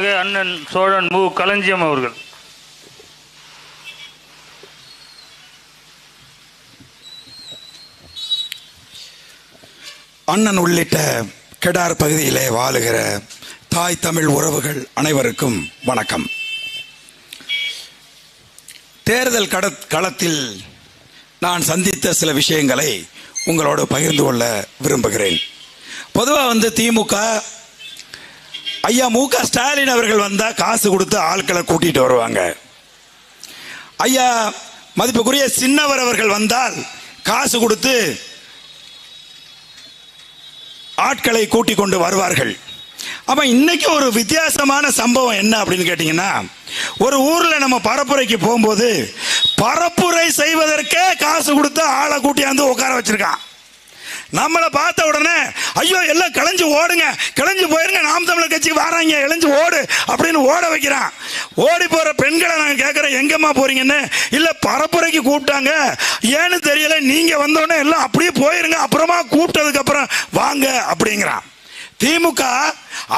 அண்ணன் சோழன் மு களஞ்சியம் அவர்கள். அண்ணன் உள்ளிட்ட கெடார் பகுதியிலே வாழுகிற தாய் தமிழ் உறவுகள் அனைவருக்கும் வணக்கம். தேர்தல் களத்தில் நான் சந்தித்த சில விஷயங்களை உங்களோடு பகிர்ந்து கொள்ள விரும்புகிறேன். பொதுவாக திமுக ஐயா மு.க. ஸ்டாலின் அவர்கள் வந்தால் காசு கொடுத்து ஆட்களை கூட்டிகிட்டு வருவாங்க. ஐயா மதிப்புக்குரிய சின்னவர் அவர்கள் வந்தால் காசு கொடுத்து ஆட்களை கூட்டிக் கொண்டு வருவார்கள். அப்போ இன்னைக்கு ஒரு வித்தியாசமான சம்பவம் என்ன அப்படின்னு கேட்டிங்கன்னா, ஒரு ஊரில் நம்ம பரப்புரைக்கு போகும்போது பரப்புரை செய்வதற்கே காசு கொடுத்து ஆளை கூட்டியாந்து உட்கார வச்சிருக்கான். நம்மளை பார்த்த உடனே ஐயோ எல்லாம் கிளஞ்சு ஓடுங்க, கிளஞ்சு போயிருங்க, நாம் தமிழர் கட்சிக்கு வராங்க, இளைஞ்சு ஓடு அப்படின்னு ஓட வைக்கிறான். ஓடி போகிற பெண்களை நாங்கள் கேட்குறோம், எங்கம்மா போறீங்கன்னு. இல்லை பரப்புரைக்கு கூப்பிட்டாங்க, ஏன்னு தெரியல, நீங்கள் வந்தோடனே எல்லாம் அப்படியே போயிருங்க, அப்புறமா கூப்பிட்டதுக்கு அப்புறம் வாங்க அப்படிங்கிறான். திமுக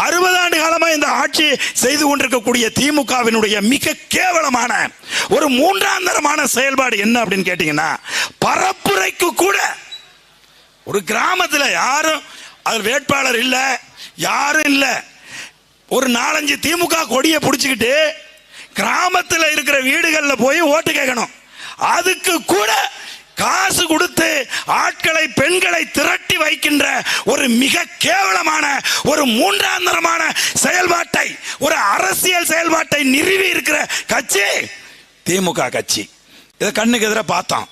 60 ஆண்டு காலமாக இந்த ஆட்சி செய்து கொண்டிருக்கக்கூடிய திமுகவினுடைய மிக கேவலமான ஒரு மூன்றாந்தரமான செயல்பாடு என்ன அப்படின்னு கேட்டீங்கன்னா, பரப்புரைக்கு கூட ஒரு கிராமத்தில் யாரும் அது வேட்பாளர் இல்லை, யாரும் இல்லை, ஒரு 4-5 திமுக கொடியை பிடிச்சிக்கிட்டு கிராமத்தில் இருக்கிற வீடுகளில் போய் ஓட்டு கேட்கணும். அதுக்கு கூட காசு கொடுத்து ஆட்களை பெண்களை திரட்டி வைக்கின்ற ஒரு மிக கேவலமான ஒரு மூன்றாந்தரமான செயல்பாட்டை, ஒரு அரசியல் செயல்பாட்டை நிறுவி இருக்கிற கட்சி திமுக கட்சி. இதை கண்ணுக்கு எதிராக பார்த்தோம்.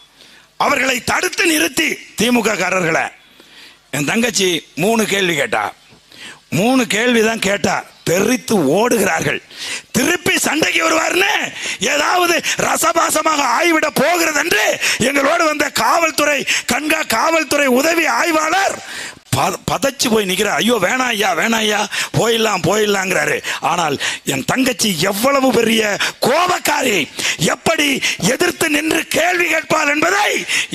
அவர்களை தடுத்து நிறுத்தி திமுக காரர்களை என் தங்கச்சி 3 கேள்வி கேட்டா, 3 கேள்விதான் கேட்டா, தெரித்து ஓடுகிறார்கள். திருப்பி சண்டைக்கு வருவார்னு ஏதாவது ரசபாசமாக ஆய்விட போகிறது என்று எங்களோடு வந்த காவல்துறை உதவி ஆய்வாளர் பதச்சு போய் நிற்கிறார். ஐயோ வேணாம் ஐயா, வேணாம் ஐயா, போயிடலாங்கிறாரு. ஆனால் என் தங்கச்சி எவ்வளவு பெரிய கோபக்காரி, எப்படி எதிர்த்து நின்று கேள்வி கேட்பாள் என்பதை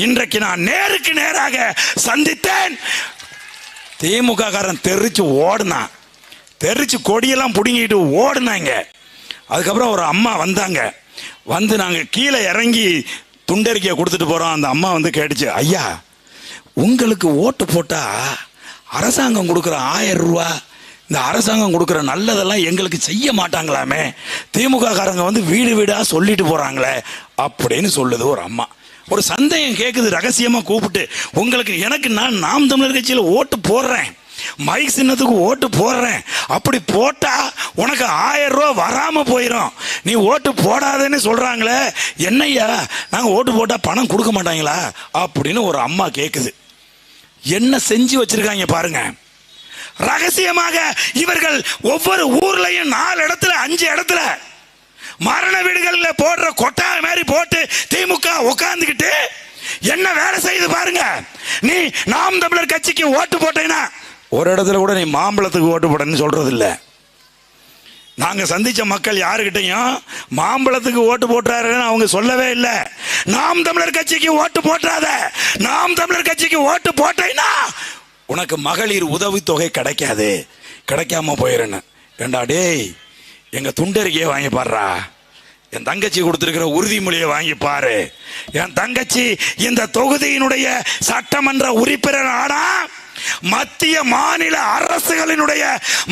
இன்றைக்கு நான் நேருக்கு நேராக சந்தித்தேன். திமுக காரன் தெரிச்சு ஓடுனான், தெரிச்சு கொடியெல்லாம் பிடுங்கிட்டு ஓடுனாங்க. அதுக்கப்புறம் ஒரு அம்மா வந்தாங்க. நாங்கள் கீழே இறங்கி துண்டறிக்கையை கொடுத்துட்டு போகிறோம். அந்த அம்மா கேட்டுச்சு, ஐயா உங்களுக்கு ஓட்டு போட்டா அரசாங்கம் கொடுக்குற 1000 ரூபா, இந்த அரசாங்கம் கொடுக்குற நல்லதெல்லாம் எங்களுக்கு செய்ய மாட்டாங்களாமே, திமுக காரங்க வீடு வீடாக சொல்லிட்டு போகிறாங்களே அப்படின்னு சொல்லுது ஒரு அம்மா. ஒரு சந்தேகம் கேட்குது, ரகசியமாக கூப்பிட்டு, நான் நாம் தமிழர் கட்சியில் ஓட்டு போடுறேன், மைக் சின்னத்துக்கு ஓட்டு போடுறேன், அப்படி போட்டா உனக்கு 1000 ரூபா வராம போயிடும், நீ ஓட்டு போடாதேன்னு சொல்றாங்களே, என்னையா நாங்கள் ஓட்டு போட்டா பணம் கொடுக்க மாட்டாங்களா அப்படின்னு ஒரு அம்மா கேட்குது. என்ன செஞ்சு வச்சிருக்காங்க பாருங்க. ரகசியமாக இவர்கள் ஒவ்வொரு ஊர்லயும் 4 இடத்துல 5 இடத்துல மரண வீடுகளில் போடுற கொட்டாய் மாதிரி போட்டு திமுக உட்கார்ந்துக்கிட்டு என்ன வேலை செய்து பாருங்க. நீ நாம் தமிழர் கட்சிக்கு ஓட்டு போட்டீங்கன்னா ஒரு இடத்துல கூட நீ மாம்பழத்துக்கு ஓட்டு போடன்னு சொல்றது இல்லை. நாங்க சந்திச்ச மக்கள் யாருக்கிட்டையும் மாம்பழத்துக்கு ஓட்டு போட்டுறாருன்னு அவங்க சொல்லவே இல்லை. நாம் தமிழர் கட்சிக்கு ஓட்டு போட்டாத, நாம் தமிழர் கட்சிக்கு ஓட்டு போட்டேன்னா உனக்கு மகளிர் உதவித்தொகை கிடைக்காது, கிடைக்காம போயிடணும். ஏண்டா டேய், எங்க துண்டறிக்கையை வாங்கி பாடுறா, என் தங்கச்சி கொடுத்திருக்கிற உறுதிமொழியை வாங்கி பாரு. என் தங்கச்சி இந்த தொகுதியினுடைய சட்டமன்ற உறுப்பினர் ஆனா மத்திய மாநில அரசுகளினுடைய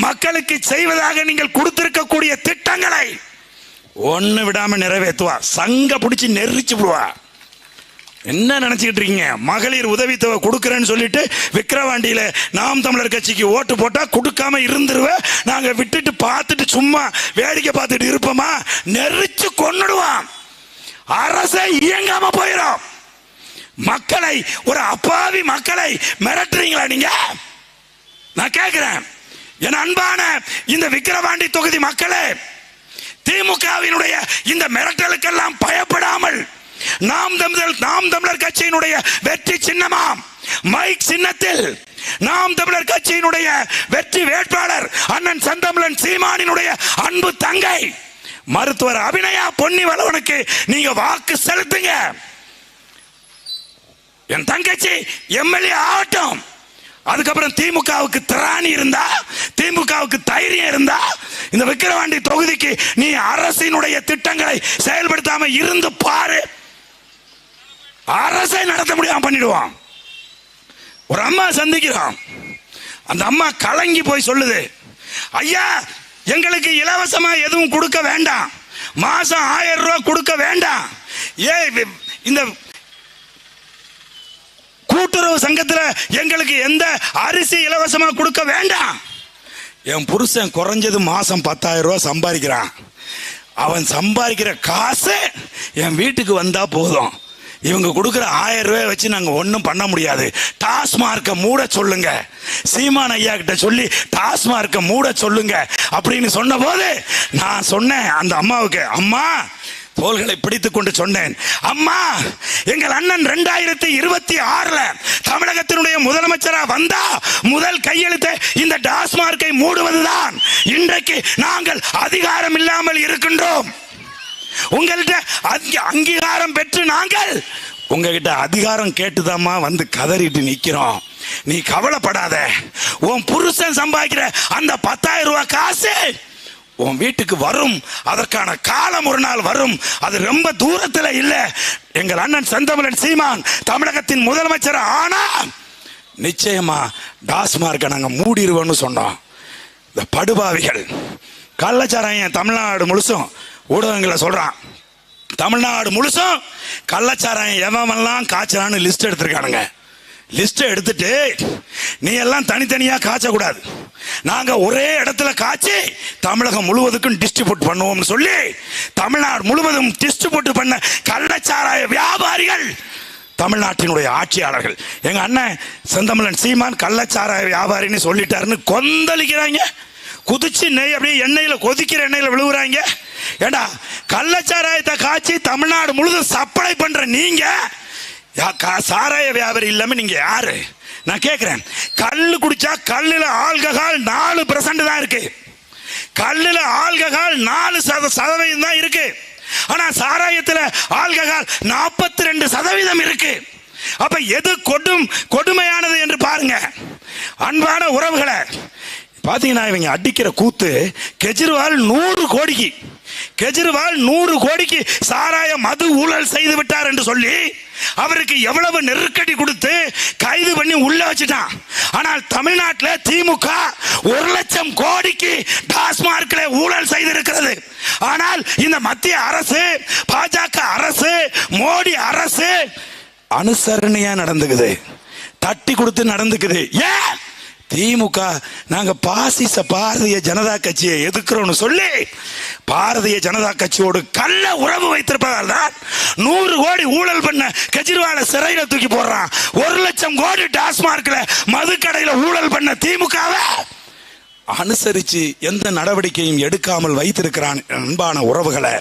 மக்களுக்கு செய்வதாக நீங்கள் கொடுத்திருக்கக்கூடிய திட்டங்களை ஒண்ணு விடாம நிறைவேற்றுவா. சங்க பிடிச்சி நெரிச்சு விடுவா. என்ன நினைச்சுக்கிட்டு இருக்கீங்க? மகளிர் உதவித்தொகை கொடுக்கிறேன்னு சொல்லிட்டு விக்கிரவாண்டியில நாம் தமிழர் கட்சிக்கு ஓட்டு போட்டா கொடுக்காம இருந்துருவ, நாங்க விட்டுட்டு பார்த்துட்டு சும்மா வேடிக்கை பார்த்துட்டு இருப்போமா? நெரிச்சு கொன்னுடுவான். அரசை இயங்காம போயிடும். மக்களை, ஒரு அப்பாவி மக்களை மிரட்டுறீங்களா நீங்க? நான் கேட்கிறேன், என் அன்பான இந்த விக்கிரவாண்டி தொகுதி மக்களே, திமுகவினுடைய இந்த மிரட்டலுக்கெல்லாம் பயப்படாமல் நாம் தமிழர் கட்சியினுடைய வெற்றி சின்னமாம் மைக் சின்னத்தில் நாம் தமிழர் கட்சியினுடைய வெற்றி வேட்பாளர் அண்ணன் செந்தமிழன் சீமானினுடைய அன்பு தங்கை மருத்துவர் அபிநயா பொன்னிவளவனுக்கு நீங்க வாக்கு செலுத்துங்க. என் தங்கச்சி எம்எல்ஏ ஆகட்டும், அதுக்கப்புறம் திமுகவுக்கு திராணி இருந்தா, திமுகவுக்கு தைரியம் இருந்தா, இந்த விக்கிரவாண்டி தொகுதிக்கு நீ அரசினுடைய திட்டங்களை செயல்படுத்தாம இருந்து பாரு, அரசை நடத்த முடியாம பண்ணிடுவான். ஒரு அம்மா சந்திக்கிறோம், அந்த அம்மா கலங்கி போய் சொல்லுது, ஐயா எங்களுக்கு இலவசமா எதுவும் கொடுக்க வேண்டாம், மாசம் 1000 ரூபாய் கொடுக்க வேண்டாம், இந்த கூட்டுறவு சங்கத்தில் எங்களுக்கு எந்த அரிசி இலவசமா கொடுக்க வேண்டாம். என் புருஷன் குறைஞ்சது மாசம் 10,000 ரூபாய் சம்பாதிக்கிறான், அவன் சம்பாதிக்கிற காசு என் வீட்டுக்கு வந்தா போதும், இவங்க கொடுக்குற 1000 ரூபாய் வச்சு நாங்க ஒன்றும் பண்ண முடியாது, டாஸ்மார்க்கை மூட சொல்லுங்க, சீமான் ஐயா கிட்ட சொல்லி டாஸ்மார்க்கை மூட சொல்லுங்க அப்படின்னு சொன்ன போது நான் சொன்னேன் அந்த அம்மாவுக்கு, அம்மா தோள்களை பிடித்துக் கொண்டு சொன்னேன், அம்மா எங்கள் அண்ணன் 2026 தமிழகத்தினுடைய முதலமைச்சரா வந்தா முதல் கையெழுத்து இந்த டாஸ்மார்க்கை மூடுவதுதான். இன்றைக்கு நாங்கள் அதிகாரம் இல்லாமல் இருக்கின்றோம், உங்கள்கிட்ட அங்கீகாரம் பெற்று நாங்கள் உங்ககிட்ட அதிகாரம் கேட்டுதாம்மா வந்து கதறிட்டு நிக்கிறோம். நீ கவலைப்படாத, உன் புருஷன் சம்பாதிக்கிற அந்த 10,000 ரூபாய் காசு உன் வீட்டுக்கு வரும், அதற்கான காலம் ஒரு நாள் வரும், அது ரொம்ப தூரத்தில் இல்லை. எங்கள் அண்ணன் செந்தமிழன் சீமான் தமிழகத்தின் முதலமைச்சர் ஆனா நிச்சயமா டாஸ்மார்க்கை நாங்கள் மூடிடுவோம்னு சொன்னோம். இந்த படுபாவிகள் கள்ளச்சாராயம் தமிழ்நாடு முழுசும் ஊடகங்களை சொல்றான், தமிழ்நாடு முழுசும் கள்ளச்சாராயம் எவெல்லாம் காய்ச்சலான்னு லிஸ்ட் எடுத்திருக்கானுங்க. லிஸ்ட் எடுத்துட்டு நீ எல்லாம் தனித்தனியா காய்ச்சக்கூடாது, நாங்க ஒரே இடத்துல காய்ச்சி தமிழகம் முழுவதுக்கும் டிஸ்ட்ரிபியூட் பண்ணுவோம்னு சொல்லி தமிழ்நாடு முழுவதும் டிஸ்ட்ரிபியூட் பண்ண கள்ளச்சாராய வியாபாரிகள் தமிழ்நாட்டினுடைய ஆட்சியாளர்கள். எங்க அண்ணன் செந்தமிழன் சீமான் கள்ளச்சாராய வியாபாரின்னு சொல்லிட்டாருன்னு கொந்தளிக்கிறாங்க, குதிச்சு நெய் அப்படியே எண்ணெயில கொதிக்கிற எண்ணெயில விழுவுறாங்க. ஏண்டா கள்ளச்சாராயத்தை காய்ச்சி தமிழ்நாடு முழுவதும் சப்ளை பண்ற நீங்க சாராய வியாபாரி இல்லாம நீங்க யாரு? நான் கேட்கிறேன், கல்லு குடிச்சா கல்லுல ஆல்கஹால் 4% தான் இருக்கு, கல்லுல ஆல்கஹால் 4% தான் இருக்கு, ஆனா சாராயத்துல ஆல்கஹால் 42% இருக்கு. அப்ப எது கொடுமையானது என்று பாருங்க. அன்பான உறவுகளை பாத்தீங்கன்னா இவங்க அடிக்கிற கூத்து, கெஜ்ரிவால் 100 கோடிக்கு சாராய மது ஊழல் செய்து விட்டார் என்று சொல்லி அவருக்கு எவ்வளவு நெருக்கடி கொடுத்து கைது பண்ணி உள்ள வச்சுட்டான். ஆனால் தமிழ்நாட்டில் திமுக 1,00,000 கோடிக்கு டாஸ்மார்க்கில் ஊழல் செய்திருக்கிறது. ஆனால் இந்த மத்திய அரசு, பாஜக அரசு, மோடி அரசு அனுசரணையா நடந்துக்குது, தட்டி கொடுத்து நடந்துக்குது. ஏன் திமுக நாங்க பாரதிய ஜனதா கட்சியை எதிர்க்கிறோம்னு சொல்லி பாரதிய ஜனதா கட்சியோடு கள்ள உறவு வைத்திருப்பதால் தான் 100 கோடி ஊழல் பண்ண கெஜ்ரிவாலை சிறையில தூக்கி போடுறான். 1,00,000 கோடி டாஸ்மார்க்ல மதுக்கடையில ஊழல் பண்ண திமுகவை அனுசரிச்சு எந்த நடவடிக்கையும் எடுக்காமல் வைத்திருக்கிறான். அன்பான உறவுகளை,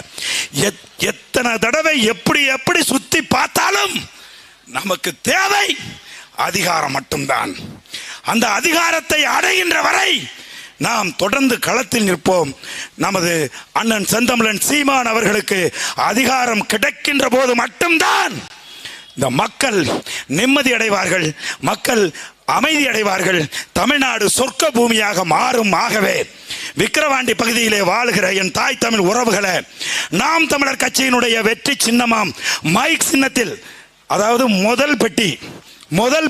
எத்தனை தடவை எப்படி சுத்தி பார்த்தாலும் நமக்கு தேவை அதிகாரம் மட்டும்தான். அந்த அதிகாரத்தை அடைகின்ற வரை நாம் தொடர்ந்து களத்தில் நிற்போம். நமது அண்ணன் செந்தமிழன் சீமான் அவர்களுக்கு அதிகாரம் கிடைக்கின்ற போது மட்டும்தான் இந்த மக்கள் நிம்மதி அடைவார்கள், மக்கள் அமைதி அடைவார்கள், தமிழ்நாடு சொர்க்க பூமியாக மாறும். ஆகவே விக்கிரவாண்டி பகுதியிலே வாழுகிற என் தாய் தமிழ் உறவுகளை, நாம் தமிழர் கட்சியினுடைய வெற்றி சின்னமாம் மைக் சின்னத்தில், அதாவது முதல்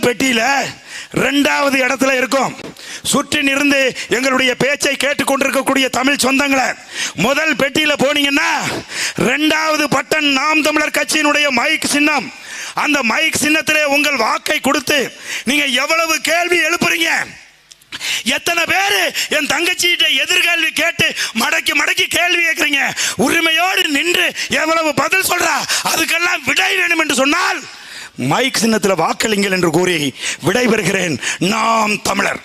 பெட்டியில 2வது இடத்துல இருக்கும். சுற்றி நின்று எங்களுடைய பேச்சை கேட்டுக்கொண்டிருக்கக்கூடிய தமிழ் சொந்தங்களை, முதல் பெட்டியில போனீங்கன்னா 2வது பட்டன் நாம் தமிழர் கட்சியினுடைய மைக் சின்னம். அந்த மைக் சின்னத்திலே உங்கள் வாக்கை கொடுத்து நீங்க எவ்வளவு கேள்வி எழுப்புறீங்க, எத்தனை பேரு என் தங்கச்சிட்ட எதிர்கேள்வி கேட்டு மடக்கி கேள்வி கேட்கிறீங்க, உரிமையோடு நின்று எவ்வளவு பதில் சொல்றா, அதுக்கெல்லாம் விடை வேணும் என்று சொன்னால் மைக் சின்னத்தில் வாக்களிங்கள் என்று கூறி விடைபெறுகிறேன். நாம் தமிழர்.